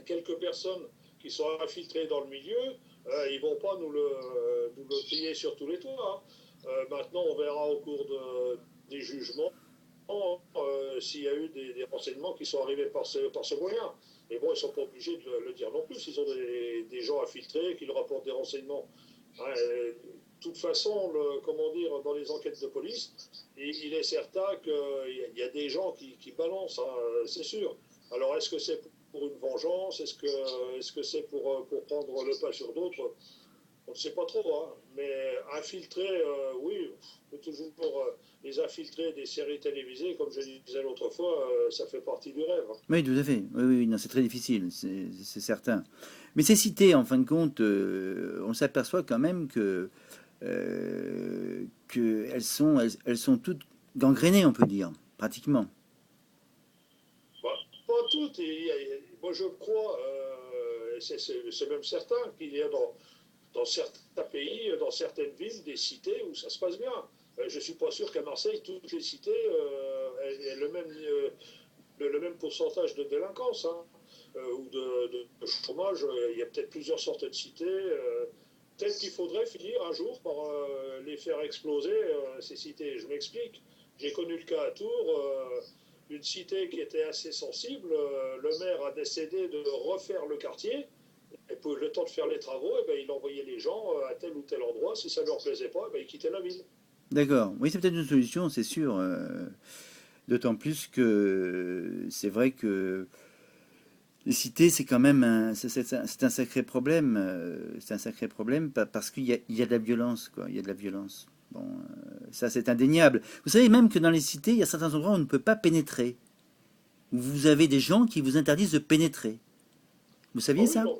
quelques personnes qui sont infiltrées dans le milieu, ils ne vont pas nous le crier sur tous les toits. Hein. Maintenant, on verra au cours des jugements s'il y a eu des renseignements qui sont arrivés par ce moyen. Mais bon, ils ne sont pas obligés de le dire non plus. Ils ont des gens infiltrés qui leur apportent des renseignements. Hein, de toute façon, comment dire, dans les enquêtes de police, il est certain qu'il y a des gens qui balancent, hein, c'est sûr. Alors, est-ce que c'est pour une vengeance? Est-ce que c'est pour prendre le pas sur d'autres? On ne sait pas trop, hein. Mais infiltrer, oui, on peut toujours les infiltrer des séries télévisées, comme je disais l'autre fois, ça fait partie du rêve. Hein. Oui, tout à fait. Oui, oui, non, c'est très difficile, c'est certain. Mais ces cités, en fin de compte, on s'aperçoit quand même que elles sont toutes gangrénées, on peut dire, pratiquement. Bah, pas toutes. Moi, je crois, c'est même certain qu'il y a dans certains pays, dans certaines villes, des cités où ça se passe bien. Je ne suis pas sûr qu'à Marseille, toutes les cités aient le même pourcentage de délinquance, hein, ou de chômage. Il y a peut-être plusieurs sortes de cités. Peut-être qu'il faudrait finir un jour par les faire exploser, ces cités. Je m'explique. J'ai connu le cas à Tours, une cité qui était assez sensible. Le maire a décidé de refaire le quartier. Et pour le temps de faire les travaux, eh ben, il envoyait les gens à tel ou tel endroit. Si ça ne leur plaisait pas, eh ben, ils quittaient la ville. D'accord. Oui, c'est peut-être une solution, c'est sûr. D'autant plus que c'est vrai que les cités, c'est quand même c'est un sacré problème. C'est un sacré problème parce qu'il y a de la violence, quoi. Il y a de la violence. Bon, ça c'est indéniable. Vous savez même que dans les cités, il y a certains endroits où on ne peut pas pénétrer. Où vous avez des gens qui vous interdisent de pénétrer. Vous Ah saviez oui, ça? non,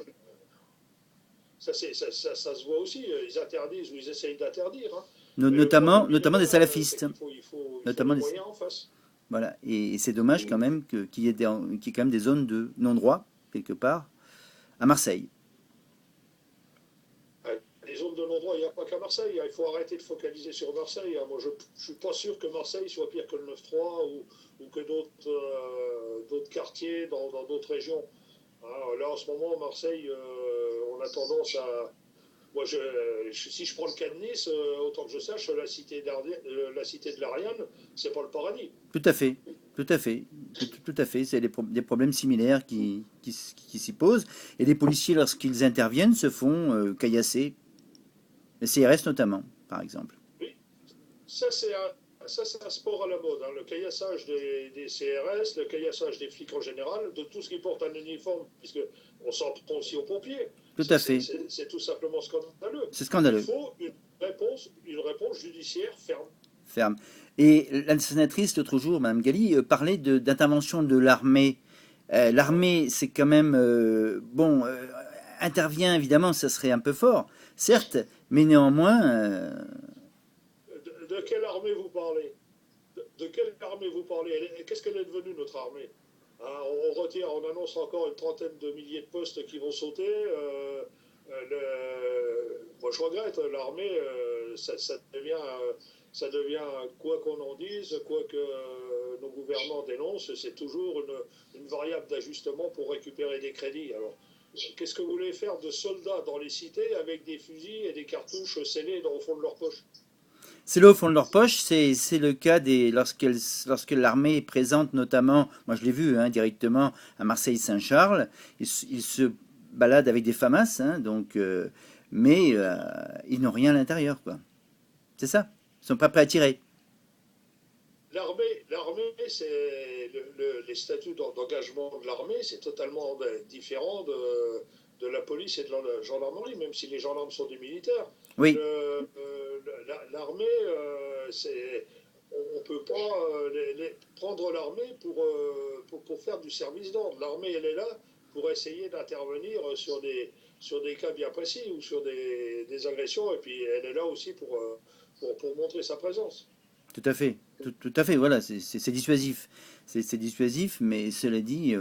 ça se voit aussi. Ils interdisent ou ils essayent d'interdire. Hein. Mais le problème, il est Notamment des là, c'est salafistes. il faut les Notamment des, moyens en face. voilà. Et c'est dommage quand même qu'il y ait qu'il y ait quand même des zones de non-droit, quelque part, à Marseille. Les zones de non-droit, il n'y a pas qu'à Marseille. Hein. Il faut arrêter de focaliser sur Marseille. Hein. Moi, je ne suis pas sûr que Marseille soit pire que le 9-3 ou que d'autres quartiers dans d'autres régions. Hein. Là, en ce moment, Marseille, on a tendance à. Moi, si je prends le cas de Nice, autant que je sache, la cité de l'Ariane, c'est pas le paradis. Tout à fait. Tout à fait. Tout à fait. C'est des problèmes similaires qui s'y posent. Et les policiers, lorsqu'ils interviennent, se font caillasser. Les CRS notamment, par exemple. Oui, ça, c'est un sport à la mode. Hein. Le caillassage des CRS, le caillassage des flics en général, de tout ce qui porte un uniforme, puisque on s'en prend aussi aux pompiers. Tout à fait. C'est tout simplement scandaleux. C'est Il scandaleux. faut une réponse judiciaire ferme. Ferme. Et la sénatrice, l'autre jour, Madame Galli, parlait d'intervention de l'armée. L'armée, c'est quand même bon, intervient évidemment, ça serait un peu fort, certes, mais néanmoins, De quelle armée vous parlez? De quelle armée vous parlez? Qu'est-ce qu'elle est devenue, notre armée? Hein, on annonce encore une trentaine de milliers de postes qui vont sauter. Moi, je regrette, l'armée, ça devient, quoi qu'on en dise, quoi que nos gouvernants dénoncent, c'est toujours une variable d'ajustement pour récupérer des crédits. Alors, qu'est-ce que vous voulez faire de soldats dans les cités avec des fusils et des cartouches scellées au fond de leur poche? c'est là au fond de leur poche. C'est le cas lorsque l'armée est présente, notamment, moi je l'ai vu hein, directement à Marseille-Saint-Charles, ils se baladent avec des FAMAS, hein, donc, mais ils n'ont rien à l'intérieur, quoi. C'est ça. Ils sont pas prêts à tirer. L'armée, c'est les statuts d'engagement de l'armée, c'est totalement différent de la police et de la gendarmerie, même si les gendarmes sont des militaires. Oui, L'armée, on ne peut pas prendre l'armée pour faire du service d'ordre. L'armée, elle est là pour essayer d'intervenir sur des cas bien précis ou sur des agressions, et puis elle est là aussi pour montrer sa présence. tout à fait. Tout à fait, voilà, c'est dissuasif. C'est dissuasif, mais cela dit,